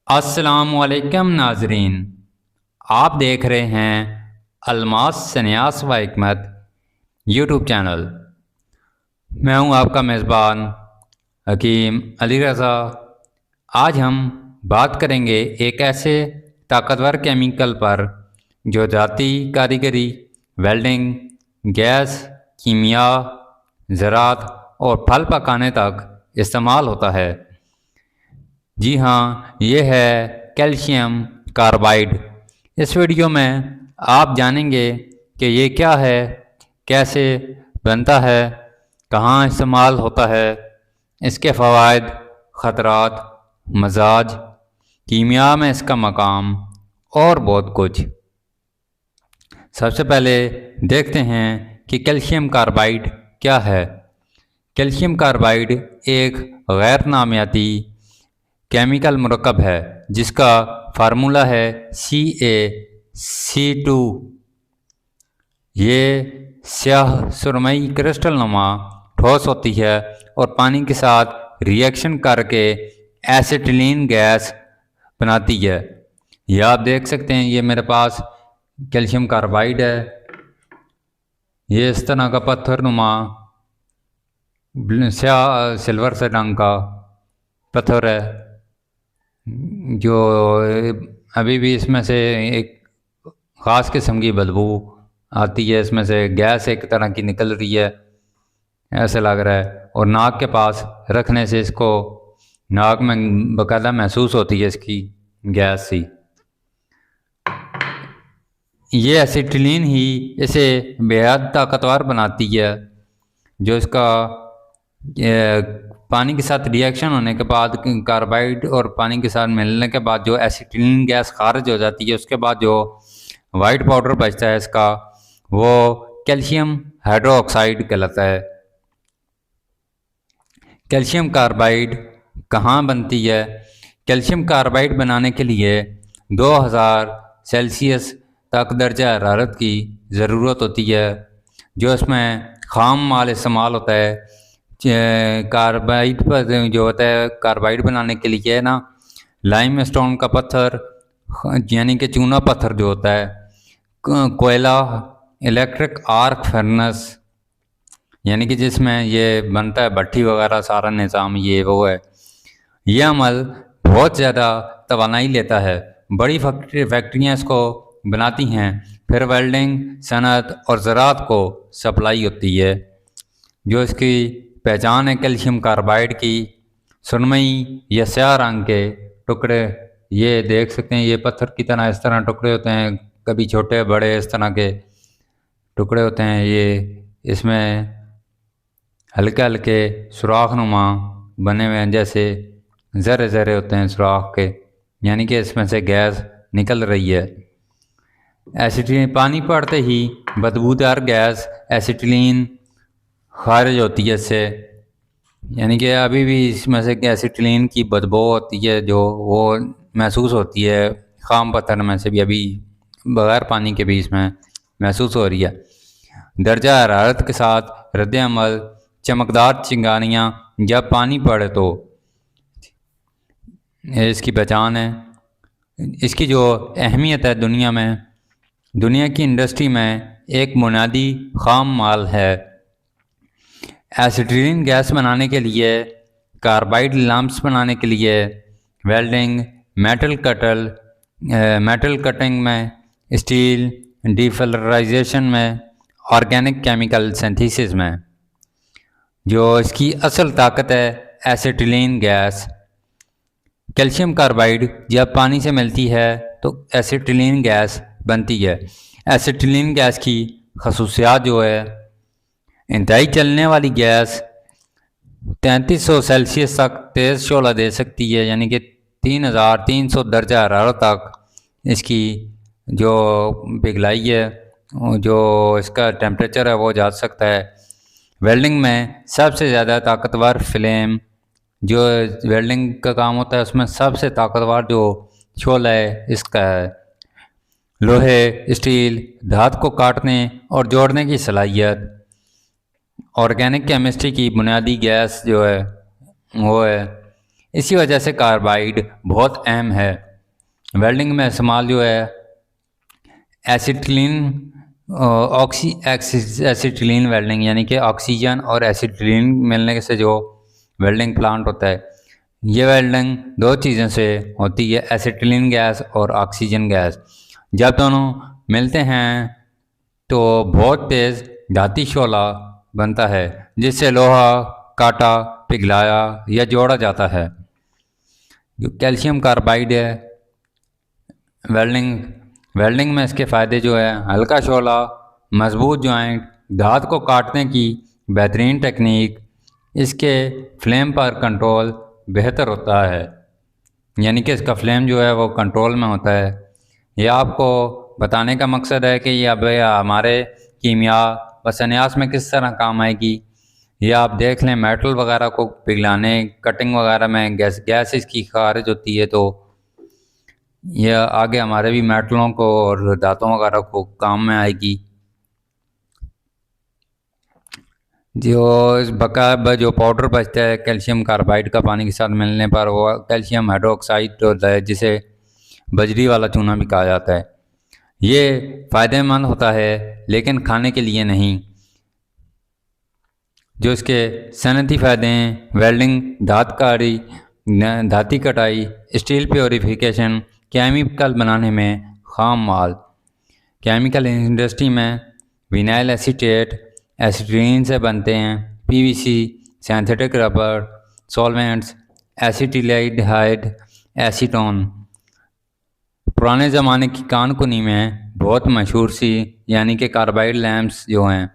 अस्सलामुअलैकुम नाजरीन, आप देख रहे हैं अलमास सन्यास व हिकमत यूट्यूब चैनल। मैं हूं आपका मेज़बान हकीम अली रज़ा। आज हम बात करेंगे एक ऐसे ताकतवर केमिकल पर जो ज़ाती कारीगरी, वेल्डिंग, गैस, कीमिया, ज़राअत और फल पकाने तक इस्तेमाल होता है। जी हाँ, ये है कैल्शियम कार्बाइड। इस वीडियो में आप जानेंगे कि ये क्या है, कैसे बनता है, कहाँ इस्तेमाल होता है, इसके फ़वाइद, ख़तरात, मजाज, कीमिया में इसका मकाम और बहुत कुछ। सबसे पहले देखते हैं कि कैल्शियम कार्बाइड क्या है। कैल्शियम कार्बाइड एक गैर नामियाती केमिकल मरकब है जिसका फार्मूला है CaC2। ये स्याह सुरमई क्रिस्टल नुमा ठोस होती है और पानी के साथ रिएक्शन करके एसिटिलीन गैस बनाती है। ये आप देख सकते हैं, ये मेरे पास कैल्शियम कार्बाइड है। ये इस तरह का पत्थर नुमा स्याह सिल्वर से रंग का पत्थर है जो अभी भी इसमें से एक ख़ास किस्म की बदबू आती है। इसमें से गैस एक तरह की निकल रही है, ऐसे लग रहा है। और नाक के पास रखने से इसको नाक में बाकायदा महसूस होती है इसकी गैस सी। ये एसिटिलीन ही इसे बेहद ताकतवर बनाती है, जो इसका पानी के साथ रिएक्शन होने के बाद, कार्बाइड और पानी के साथ मिलने के बाद जो एसिटिलीन गैस खारिज हो जाती है, उसके बाद जो वाइट पाउडर बचता है इसका, वो कैल्शियम हाइड्रोक्साइड कहलाता है। कैल्शियम कार्बाइड कहाँ बनती है? कैल्शियम कार्बाइड बनाने के लिए 2000 सेल्सियस तक दर्जा हरारत की ज़रूरत होती है। जो इसमें ख़ाम माल इस्तेमाल होता है कार्बाइड पर, जो होता है कार्बाइड बनाने के लिए ना, लाइम स्टोन का पत्थर यानी कि चूना पत्थर जो होता है, कोयला, इलेक्ट्रिक आर्क फर्नेस यानी कि जिसमें ये बनता है भट्टी वगैरह, सारा निज़ाम ये वो है। यह अमल बहुत ज़्यादा तवानाई लेता है। बड़ी फैक्ट्रियाँ इसको बनाती हैं, फिर वेल्डिंग, सनत और ज़राअत को सप्लाई होती है। जो इसकी पहचान है कैल्शियम कार्बाइड की, सुरमई या स्याह रंग के टुकड़े, ये देख सकते हैं, ये पत्थर की तरह इस तरह टुकड़े होते हैं, कभी छोटे बड़े इस तरह के टुकड़े होते हैं। ये इसमें हल्के हल्के सुराख नुमा बने हुए हैं, जैसे ज़रे ज़रे होते हैं सुराख के, यानी कि इसमें से गैस निकल रही है। एसिटिलीन पानी पड़ते ही बदबूदार गैस एसिटिलीन खारिज होती है इससे, यानी कि अभी भी इसमें से एसिटिलीन की बदबू होती है जो वो महसूस होती है। ख़ाम पत्थर में से भी अभी बग़ैर पानी के भी इसमें महसूस हो रही है। दर्जा हरारत के साथ रद्द-ए-अमल, चमकदार चिंगारियाँ जब पानी पड़े तो इसकी पहचान है। इसकी जो अहमियत है दुनिया की इंडस्ट्री में एक बुनियादी ख़ाम माल है। एसिटिलीन गैस बनाने के लिए, कार्बाइड लैंप्स बनाने के लिए, वेल्डिंग, मेटल कटिंग में, स्टील डिफलराइजेशन में, ऑर्गेनिक केमिकल सिंथेसिस में। जो इसकी असल ताकत है एसिटिलीन गैस। कैल्शियम कार्बाइड जब पानी से मिलती है तो एसिटिलीन गैस बनती है। एसिटिलीन गैस की खसूसियात जो है, इंतहाई चलने वाली गैस 3300 सेल्सियस तक तेज़ शोला दे सकती है, यानी कि 3300 दर्जा हरारत तक इसकी जो पिघलाई है, जो इसका टेम्परेचर है वो जा सकता है। वेल्डिंग में सबसे ज़्यादा ताकतवर फ्लेम, जो वेल्डिंग का काम होता है उसमें सबसे ताकतवर जो शोला है इसका है। लोहे, स्टील, धातु को काटने और जोड़ने की सलाहियत। ऑर्गेनिक केमिस्ट्री की बुनियादी गैस जो है वो है इसी वजह से कार्बाइड बहुत अहम है। वेल्डिंग में इस्तेमाल जो है एसिटिलीन एसिटिलीन वेल्डिंग, यानी कि ऑक्सीजन और एसिटिलीन मिलने से जो वेल्डिंग प्लांट होता है, ये वेल्डिंग दो चीज़ों से होती है, एसिटिलीन गैस और ऑक्सीजन गैस। जब दोनों मिलते हैं तो बहुत तेज़ धाती शोला बनता है जिससे लोहा काटा, पिघलाया या जोड़ा जाता है। जो कैल्शियम कार्बाइड है वेल्डिंग में इसके फ़ायदे जो है हल्का शोला, मजबूत जॉइंट, धात को काटने की बेहतरीन टेक्निक, इसके फ्लेम पर कंट्रोल बेहतर होता है, यानी कि इसका फ्लेम जो है वो कंट्रोल में होता है। यह आपको बताने का मकसद है कि अब हमारे कीमिया व संन्यास में किस तरह काम आएगी। ये आप देख लें, मेटल वगैरह को पिघलाने, कटिंग वगैरह में गैस इसकी खारिज होती है, तो यह आगे हमारे भी मेटलों को और धातुओं वगैरह को काम में आएगी। जो इस बका जो पाउडर बचता है कैल्शियम कार्बाइड का पानी के साथ मिलने पर, वो कैल्शियम हाइड्रोक्साइड होता है जिसे बजरी वाला चूना भी कहा जाता है। ये फ़ायदेमंद होता है लेकिन खाने के लिए नहीं। जो इसके सनती फ़ायदे हैं, वेल्डिंग, धातकारी, धाती कटाई, स्टील प्योरीफिकेशन, केमिकल बनाने में खाम माल, केमिकल इंडस्ट्री में विनाइल एसीटेट एसिटिलीन से बनते हैं, PVC, synthetic rubber, solvents, acetaldehyde, acetone. पुराने ज़माने की कानकुनी में बहुत मशहूर सी यानी कि कार्बाइड लैम्प्स जो हैं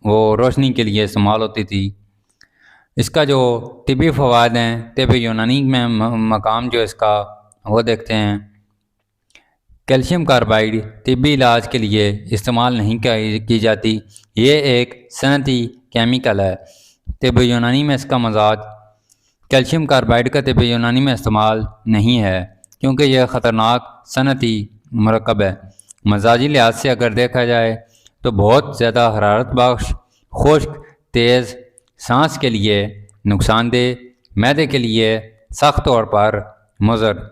वो रोशनी के लिए इस्तेमाल होती थी। इसका जो तिबी फ़वाद हैं, तिब यूनानी में मकाम जो इसका वो देखते हैं। कैल्शियम कार्बाइड तिब्बी इलाज के लिए इस्तेमाल नहीं की जाती, ये एक सनती केमिकल है। तिब यूनानी में इसका मजाज कैल्शियम कार्बाइड का तिब यूनानी में इस्तेमाल नहीं है क्योंकि यह ख़तरनाक सनती मरकब है। मजाजी लिहाज से अगर देखा जाए तो बहुत ज़्यादा हरारत बख्श, खुश्क, तेज़, सांस के लिए नुकसानदेह, मैदे के लिए सख्त तौर पर मुज़र।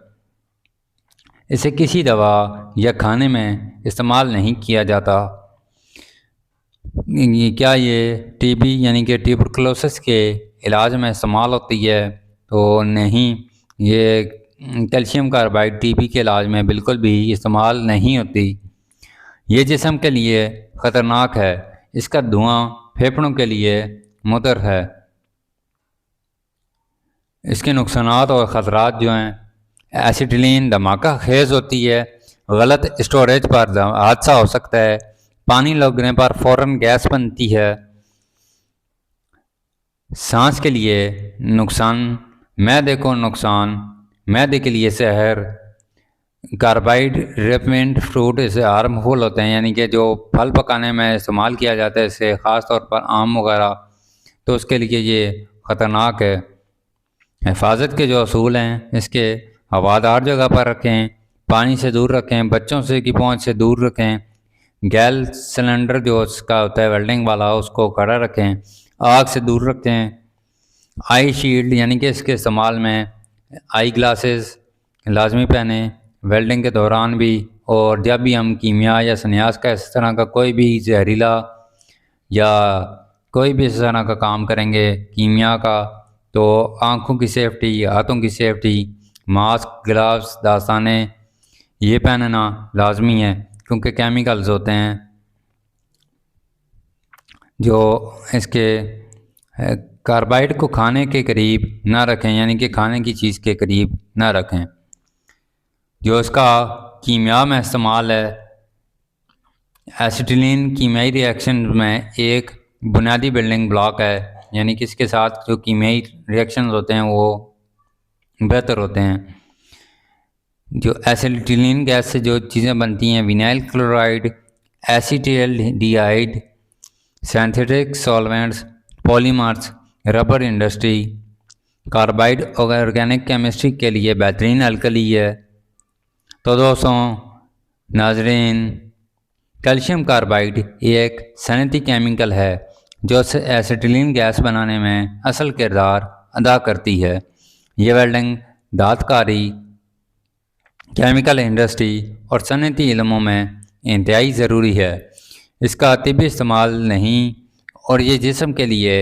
इसे किसी दवा या खाने में इस्तेमाल नहीं किया जाता। क्या ये टीबी यानी कि ट्यूबरकुलोसिस के इलाज में इस्तेमाल होती है? तो नहीं, ये कैल्शियम कार्बाइड टीबी के इलाज में बिल्कुल भी इस्तेमाल नहीं होती। ये जिस्म के लिए ख़तरनाक है, इसका धुआं फेफड़ों के लिए मुदर है। इसके नुकसानात और ख़तरात जो हैं, एसिटिलीन धमाका खेज होती है, गलत स्टोरेज पर हादसा हो सकता है, पानी लगने पर फ़ौरन गैस बनती है, सांस के लिए नुकसान, मैदे को नुकसान, मैदे के लिए जहर। कार्बाइड रेपमेंट फ्रूट इसे हार्मफुल होते हैं, यानी कि जो फल पकाने में इस्तेमाल किया जाता है इसे ख़ास तौर पर आम वगैरह, तो उसके लिए ये ख़तरनाक है। हिफाजत के जो असूल हैं, इसके हवादार जगह पर रखें, पानी से दूर रखें, बच्चों से की पहुंच से दूर रखें, गैस सिलेंडर जो उसका होता है वेल्डिंग वाला उसको खड़ा रखें, आग से दूर रखें। आई शील्ड यानी कि इसके इस्तेमाल में आई ग्लासेस लाजमी पहने वेल्डिंग के दौरान भी, और जब भी हम कीमिया या संन्यास का इस तरह का कोई भी जहरीला या कोई भी इस तरह का काम करेंगे कीमिया का, तो आँखों की सेफ्टी, हाथों की सेफ्टी, मास्क, ग्लव्स, दास्ताने ये पहनना लाजमी है क्योंकि केमिकल्स होते हैं जो इसके कार्बाइड को खाने के करीब ना रखें, यानी कि खाने की चीज़ के करीब ना रखें। जो इसका कीमिया में इस्तेमाल है, एसिटिलीन कीमियाई रिएक्शन में एक बुनियादी बिल्डिंग ब्लॉक है, यानी कि इसके साथ जो कीमियाई रिएक्शंस होते हैं वो बेहतर होते हैं। जो एसिटिलीन गैस से जो चीज़ें बनती हैं, vinyl chloride, acetaldehyde, synthetic solvents, polymers, rubber industry. Carbide organic chemistry के लिए बेहतरीन अल्कली है। तो दोस्तों नाजरीन, कैल्शियम कार्बाइड एक सनती केमिकल है जो एसिटिलीन गैस बनाने में असल किरदार अदा करती है। ये वेल्डिंग दाँतकारी, केमिकल इंडस्ट्री और सनती इल्मों में इंतहाई ज़रूरी है। इसका तिब्बी इस्तेमाल नहीं और ये जिस्म के लिए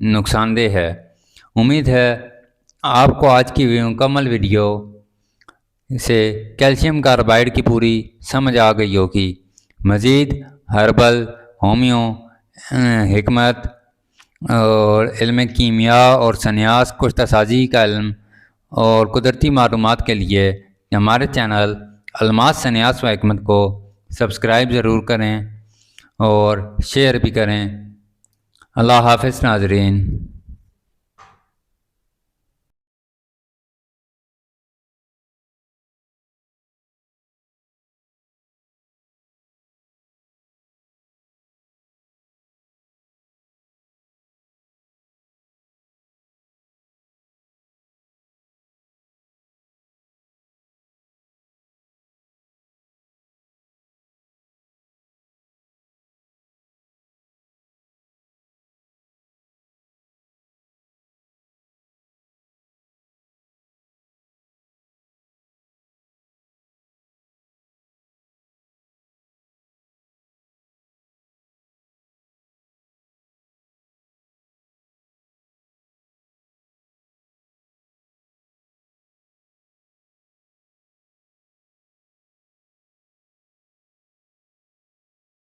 नुकसानदेह है। उम्मीद है आपको आज की मुकम्मल वीडियो से कैल्शियम कार्बाइड की पूरी समझ आ गई होगी। मज़ीद हर्बल, होमियो, हिकमत और इल्म कीमिया और सन्यास, कुश्तासाजी का इल्म और कुदरती मालूमात के लिए हमारे चैनल अलमास सन्यास व हिकमत को सब्सक्राइब ज़रूर करें और शेयर भी करें। अल्लाह हाफ़िज़ नाज़रीन।